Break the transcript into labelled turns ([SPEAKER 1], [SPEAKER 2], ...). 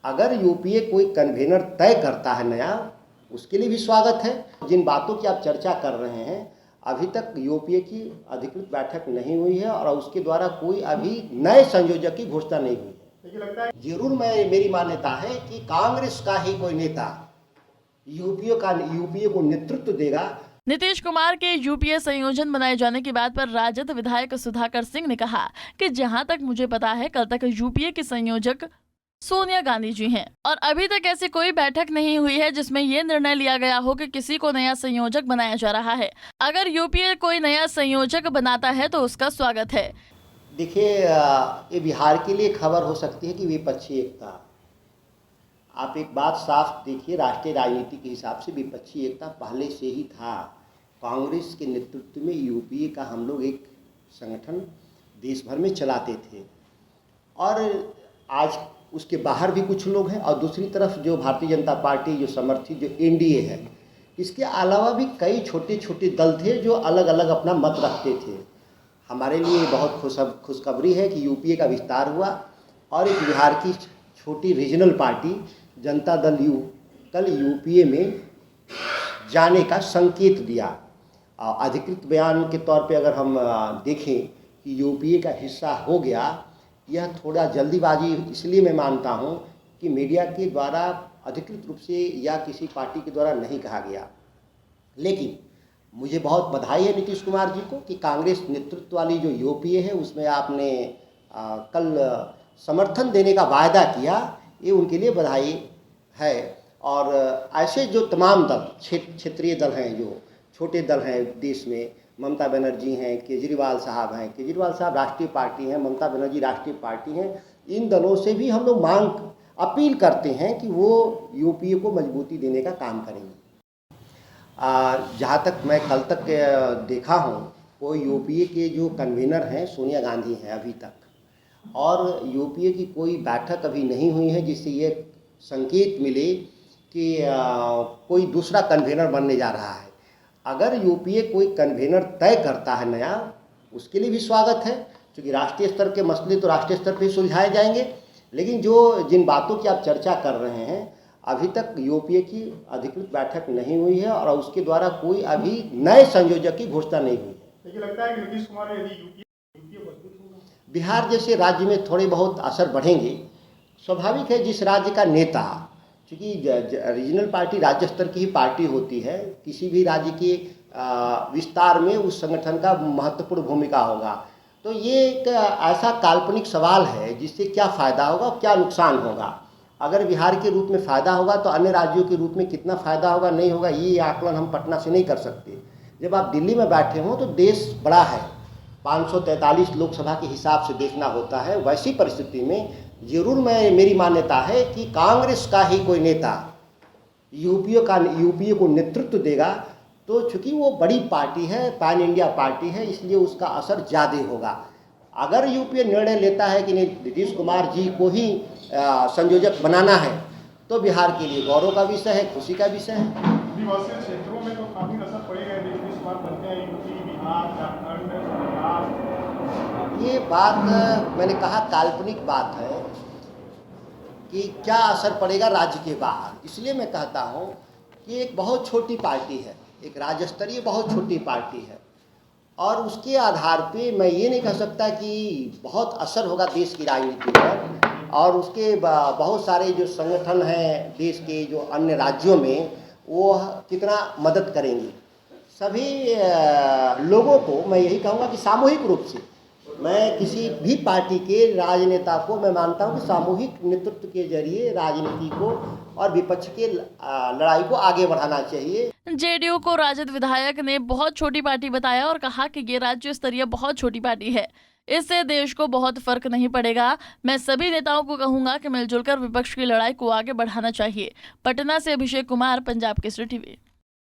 [SPEAKER 1] अगर यूपीए कोई कन्वेनर तय करता है नया, उसके लिए भी स्वागत है। जिन बातों की आप चर्चा कर रहे हैं, अभी तक यूपीए की अधिकृत बैठक नहीं हुई है और उसके द्वारा कोई अभी नए संयोजक की घोषणा नहीं हुई है। जरूर मेरी मान्यता है कि कांग्रेस का ही कोई नेता यूपीए को नेतृत्व देगा।
[SPEAKER 2] नीतीश कुमार के यूपीए संयोजन बनाए जाने की बात पर राजद विधायक सुधाकर सिंह ने कहा कि जहां तक मुझे पता है, कल तक यूपीए के संयोजक सोनिया गांधी जी हैं और अभी तक ऐसी कोई बैठक नहीं हुई है जिसमें ये निर्णय लिया गया हो कि किसी को नया संयोजक बनाया जा रहा है। अगर यूपीए कोई नया संयोजक बनाता है तो उसका स्वागत है।
[SPEAKER 1] देखिए, ये बिहार के लिए खबर हो सकती है कि विपक्षी एकता। आप एक बात साफ देखिए, राष्ट्रीय राजनीति के हिसाब से विपक्षी एकता पहले से ही था। कांग्रेस के नेतृत्व में यूपीए का हम लोग एक संगठन देश भर में चलाते थे और आज उसके बाहर भी कुछ लोग हैं और दूसरी तरफ जो भारतीय जनता पार्टी जो समर्थित जो एनडीए है, इसके अलावा भी कई छोटे छोटे दल थे जो अलग अलग अपना मत रखते थे। हमारे लिए बहुत खुशखबरी है कि यूपीए का विस्तार हुआ और एक बिहार की छोटी regional party Janata Dal you कल यूपीए में जाने का संकेत दिया। अधिकृत बयान के तौर पे अगर हम देखें कि यूपीए का हिस्सा हो गया, यह थोड़ा जल्दीबाजी इसलिए मैं मानता हूं कि मीडिया के द्वारा अधिकृत रूप से या किसी पार्टी के द्वारा नहीं कहा गया। लेकिन मुझे बहुत बधाई है नीतीश कुमार जी को कि कांग्रेस नेतृत्व वाली जो यूपीए है उसमें आपने कल समर्थन देने का वायदा किया, ये उनके लिए बधाई है। और ऐसे जो तमाम दल क्षेत्रीय दल हैं, जो छोटे दल हैं देश में, ममता बनर्जी हैं, केजरीवाल साहब हैं, केजरीवाल साहब राष्ट्रीय पार्टी हैं, ममता बनर्जी राष्ट्रीय पार्टी हैं, इन दलों से भी हम लोग अपील करते हैं कि वो यूपीए को मजबूती देने का काम करेंगे। जहाँ तक मैं कल तक देखा हूँ, वो यूपीए के जो कन्वीनर हैं सोनिया गांधी हैं अभी तक, और यूपीए की कोई बैठक अभी नहीं हुई है जिससे ये संकेत मिले कि कोई दूसरा कन्वीनर बनने जा रहा है। अगर यूपीए कोई कन्वीनर तय करता है नया, उसके लिए भी स्वागत है, क्योंकि राष्ट्रीय स्तर के मसले तो राष्ट्रीय स्तर पर सुलझाए जाएंगे। लेकिन जिन बातों की आप चर्चा कर रहे हैं, अभी तक यूपीए की अधिकृत बैठक नहीं हुई है और उसके द्वारा कोई अभी नए संयोजक की घोषणा नहीं हुई है।
[SPEAKER 3] तो लगता है कि नीतीश कुमार यदि यूपीए मजबूत होगा,
[SPEAKER 1] बिहार जैसे राज्य में थोड़े बहुत असर बढ़ेंगे, स्वाभाविक है। जिस राज्य का नेता, क्योंकि रीजनल पार्टी राज्य स्तर की ही पार्टी होती है, किसी भी राज्य के विस्तार में उस संगठन का महत्वपूर्ण भूमिका होगा। तो ये एक ऐसा काल्पनिक सवाल है जिससे क्या फ़ायदा होगा और क्या नुकसान होगा। अगर बिहार के रूप में फ़ायदा होगा तो अन्य राज्यों के रूप में कितना फ़ायदा होगा, नहीं होगा, ये आकलन हम पटना से नहीं कर सकते। जब आप दिल्ली में बैठे हों तो देश बड़ा है, 543 लोकसभा के हिसाब से देखना होता है। वैसी परिस्थिति में जरूर मेरी मान्यता है कि कांग्रेस का ही कोई नेता यूपीए को नेतृत्व देगा। तो चूँकि वो बड़ी पार्टी है, पैन इंडिया पार्टी है, इसलिए उसका असर ज़्यादा होगा। अगर यूपीए निर्णय लेता है कि नीतीश कुमार जी को ही संयोजक बनाना है, तो बिहार के लिए गौरव का विषय है, खुशी का विषय है।
[SPEAKER 3] आदिवासी क्षेत्रों में तो काफी असर पड़ेगा नीतीश कुमार बनते हैं, यूपी, बिहार, झारखंड, बिहार।
[SPEAKER 1] ये बात मैंने कहा काल्पनिक बात है कि क्या असर पड़ेगा राज्य के बाहर। इसलिए मैं कहता हूँ कि एक बहुत छोटी पार्टी है, एक राज्य स्तरीय बहुत छोटी पार्टी है, और उसके आधार पे मैं ये नहीं कह सकता कि बहुत असर होगा देश की राजनीति पर। और उसके बहुत सारे जो संगठन हैं देश के, जो अन्य राज्यों में, वो कितना मदद करेंगे। सभी लोगों को मैं यही कहूँगा कि सामूहिक रूप से, मैं किसी भी पार्टी के राजनेता को मैं मानता हूँ कि सामूहिक नेतृत्व के जरिए राजनीति को और विपक्ष के लड़ाई को आगे बढ़ाना चाहिए।
[SPEAKER 2] जेडीयू को राजद विधायक ने बहुत छोटी पार्टी बताया और कहा कि ये राज्य स्तरीय बहुत छोटी पार्टी है, इससे देश को बहुत फर्क नहीं पड़ेगा। मैं सभी नेताओं को कहूंगा कि मिलजुल कर विपक्ष की लड़ाई को आगे बढ़ाना चाहिए। पटना से अभिषेक कुमार, पंजाब केसरी टीवी।